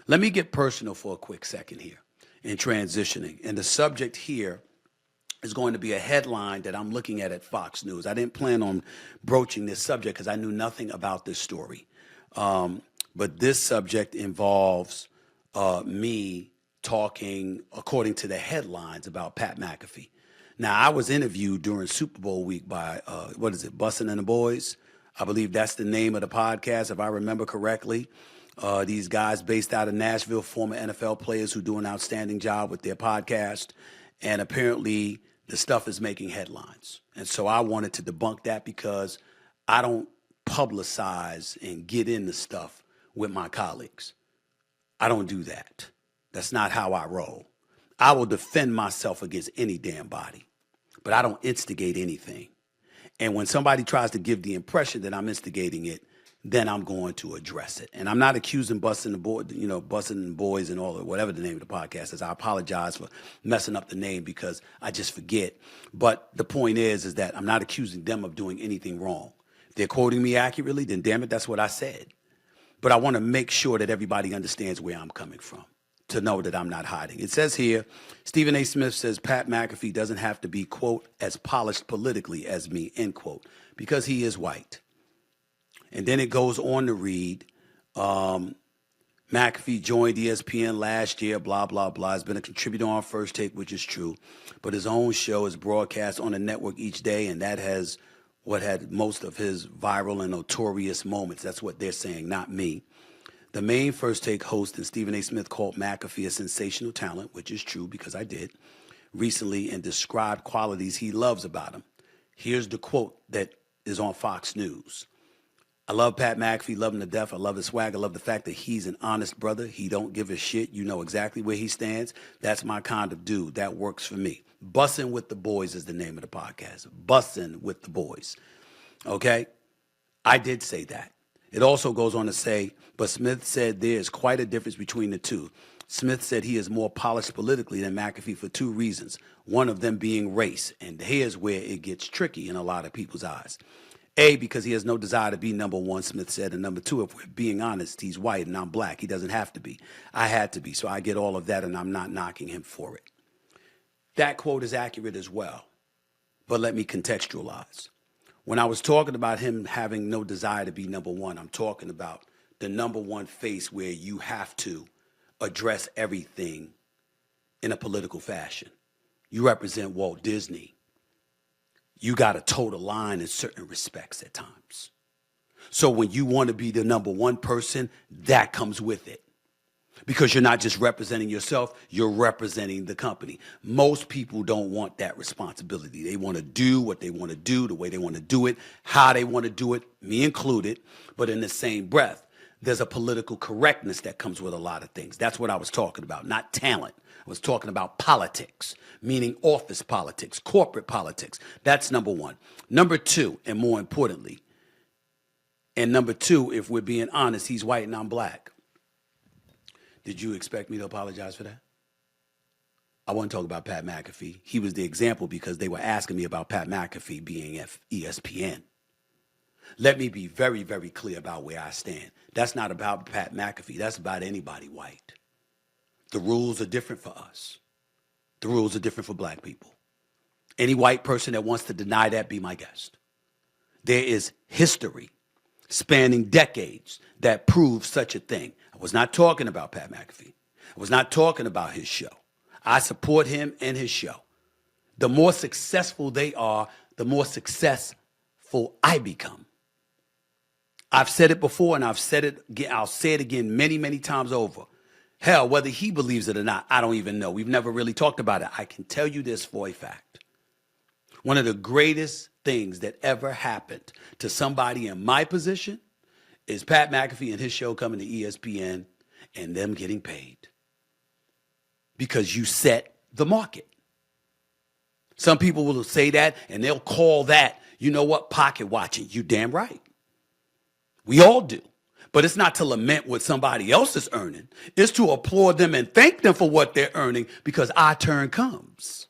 Let me get personal for a quick second here in transitioning. And the subject here is going to be a headline that I'm looking at Fox News. I didn't plan on broaching this subject because I knew nothing about this story. But this subject involves me talking, according to the headlines, about Pat McAfee. Now, I was interviewed during Super Bowl week by, Bussin' and the Boys? I believe that's the name of the podcast, if I remember correctly. These guys based out of Nashville, former NFL players who do an outstanding job with their podcast. And apparently the stuff is making headlines. And so I wanted to debunk that because I don't publicize and get into stuff with my colleagues. I don't do that. That's not how I roll. I will defend myself against any damn body, but I don't instigate anything. And when somebody tries to give the impression that I'm instigating it, then I'm going to address it. And I'm not accusing Bussin' and Boys and all that, whatever the name of the podcast is. I apologize for messing up the name because I just forget. But the point is that I'm not accusing them of doing anything wrong. If they're quoting me accurately, then damn it, that's what I said. But I want to make sure that everybody understands where I'm coming from, to know that I'm not hiding. It says here, Stephen A. Smith says Pat McAfee doesn't have to be, quote, as polished politically as me, end quote, because he is white. And then it goes on to read, McAfee joined ESPN last year, blah, blah, blah. Has been a contributor on First Take, which is true. But his own show is broadcast on the network each day, and that has what had most of his viral and notorious moments. That's what they're saying, not me. The main First Take host, and Stephen A. Smith, called McAfee a sensational talent, which is true because I did, recently, and described qualities he loves about him. Here's the quote that is on Fox News. I love Pat McAfee, love him to death. I love his swag. I love the fact that he's an honest brother. He don't give a shit. You know exactly where he stands. That's my kind of dude. That works for me. Bussin' with the Boys is the name of the podcast. Bussin' with the Boys. Okay? I did say that. It also goes on to say, but Smith said there is quite a difference between the two. Smith said he is more polished politically than McAfee for two reasons, one of them being race. And here's where it gets tricky in a lot of people's eyes. A, because he has no desire to be number one, Smith said. And number two, if we're being honest, he's white and I'm black. He doesn't have to be. I had to be. So I get all of that and I'm not knocking him for it. That quote is accurate as well. But let me contextualize. When I was talking about him having no desire to be number one, I'm talking about the number one face where you have to address everything in a political fashion. You represent Walt Disney. You got to toe the line in certain respects at times. So when you want to be the number one person, that comes with it. Because you're not just representing yourself, you're representing the company. Most people don't want that responsibility. They want to do what they want to do, the way they want to do it, how they want to do it, me included. But in the same breath, there's a political correctness that comes with a lot of things. That's what I was talking about, not talent. I was talking about politics, meaning office politics, corporate politics. That's number one. Number two, and more importantly, if we're being honest, he's white and I'm black. Did you expect me to apologize for that? I wasn't talking about Pat McAfee. He was the example because they were asking me about Pat McAfee being at ESPN. Let me be very, very clear about where I stand. That's not about Pat McAfee. That's about anybody white. The rules are different for us. The rules are different for black people. Any white person that wants to deny that, be my guest. There is history spanning decades that proves such a thing. I was not talking about Pat McAfee. I was not talking about his show. I support him and his show. The more successful they are, the more successful I become. I've said it before and I've said it again. I'll say it again many, many times over. Hell, whether he believes it or not, I don't even know. We've never really talked about it. I can tell you this for a fact. One of the greatest things that ever happened to somebody in my position is Pat McAfee and his show coming to ESPN and them getting paid. Because you set the market. Some people will say that and they'll call that, you know what, pocket watching. You damn right. We all do. But it's not to lament what somebody else is earning. It's to applaud them and thank them for what they're earning because our turn comes.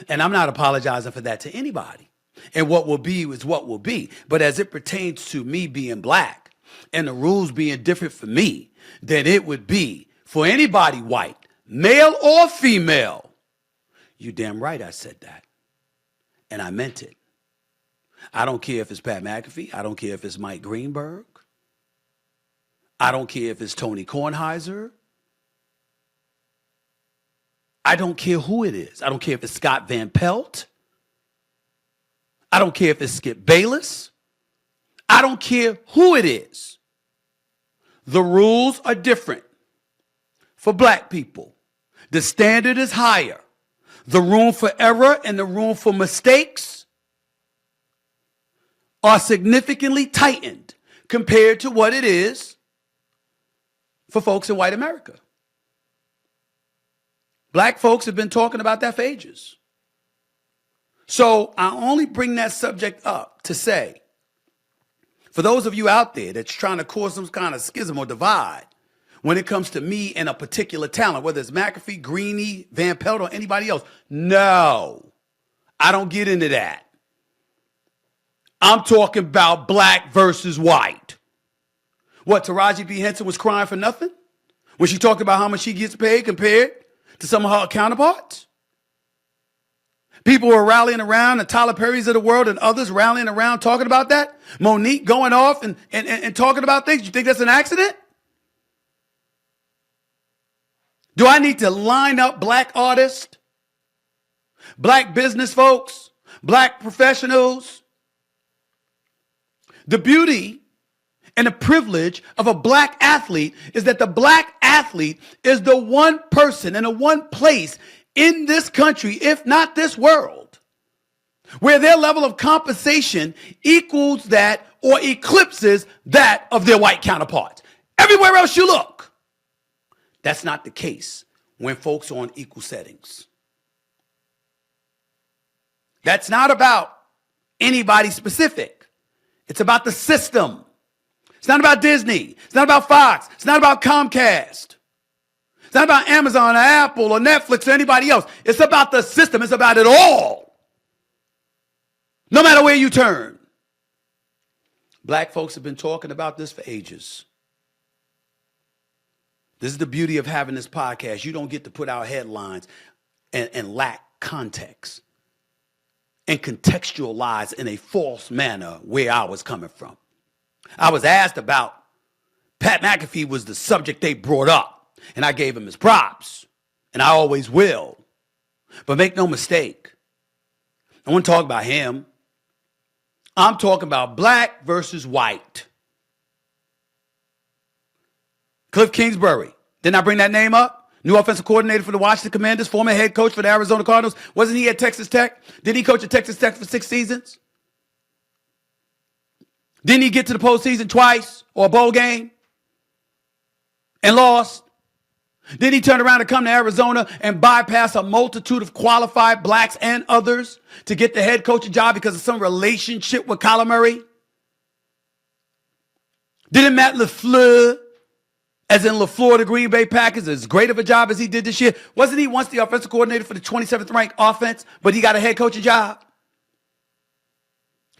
And I'm not apologizing for that to anybody. And what will be is what will be. But as it pertains to me being black and the rules being different for me, than it would be for anybody white, male or female. You damn right I said that. And I meant it. I don't care if it's Pat McAfee. I don't care if it's Mike Greenberg. I don't care if it's Tony Kornheiser. I don't care who it is. I don't care if it's Scott Van Pelt. I don't care if it's Skip Bayless. I don't care who it is. The rules are different for black people. The standard is higher. The room for error and the room for mistakes are significantly tightened compared to what it is for folks in white America. Black folks have been talking about that for ages. So I only bring that subject up to say, for those of you out there that's trying to cause some kind of schism or divide when it comes to me and a particular talent, whether it's McAfee, Greeny, Van Pelt, or anybody else, no, I don't get into that. I'm talking about black versus white. What, Taraji P. Henson was crying for nothing when she talked about how much she gets paid compared to some of her counterparts? People were rallying around, the Tyler Perrys of the world and others rallying around talking about that. Monique going off and talking about things. You think that's an accident? Do I need to line up black artists, black business folks, black professionals? The beauty and the privilege of a black athlete is that the black athlete is the one person and the one place in this country, if not this world, where their level of compensation equals that or eclipses that of their white counterparts. Everywhere else you look, that's not the case when folks are on equal settings. That's not about anybody specific. It's about the system. It's not about Disney. It's not about Fox. It's not about Comcast. It's not about Amazon or Apple or Netflix or anybody else. It's about the system. It's about it all. No matter where you turn. Black folks have been talking about this for ages. This is the beauty of having this podcast. You don't get to put out headlines and lack context and contextualize in a false manner where I was coming from. I was asked about Pat McAfee was the subject they brought up. And I gave him his props. And I always will. But make no mistake. I want to talk about him. I'm talking about black versus white. Cliff Kingsbury. Didn't I bring that name up? New offensive coordinator for the Washington Commanders, former head coach for the Arizona Cardinals. Wasn't he at Texas Tech? Didn't he coach at Texas Tech for 6 seasons? Didn't he get to the postseason twice or a bowl game and lost? Then he turned around and come to Arizona and bypass a multitude of qualified blacks and others to get the head coaching job because of some relationship with Kyler Murray? Didn't Matt LaFleur, as in LaFleur of the Green Bay Packers, as great of a job as he did this year? Wasn't he once the offensive coordinator for the 27th ranked offense, but he got a head coaching job?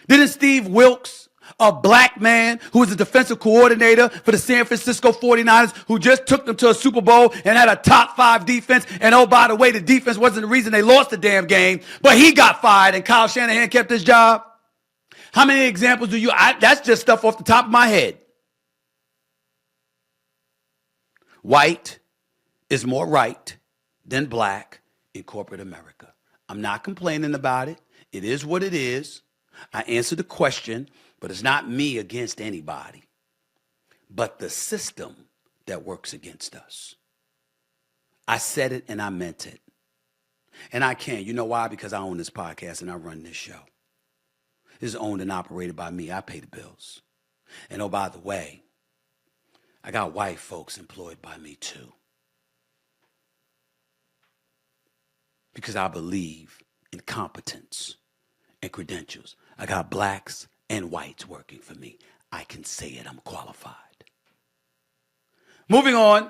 Didn't Steve Wilkes, a black man who was a defensive coordinator for the San Francisco 49ers, who just took them to a Super Bowl and had a top 5 defense. And oh, by the way, the defense wasn't the reason they lost the damn game, but he got fired and Kyle Shanahan kept his job. How many examples do you, that's just stuff off the top of my head. White is more right than black in corporate America. I'm not complaining about it. It is what it is. I answered the question. But it's not me against anybody, but the system that works against us. I said it and I meant it. And I can. You know why? Because I own this podcast and I run this show. This is owned and operated by me. I pay the bills. And oh, by the way, I got white folks employed by me too. Because I believe in competence and credentials. I got blacks and whites working for me. I can say it. I'm qualified. Moving on.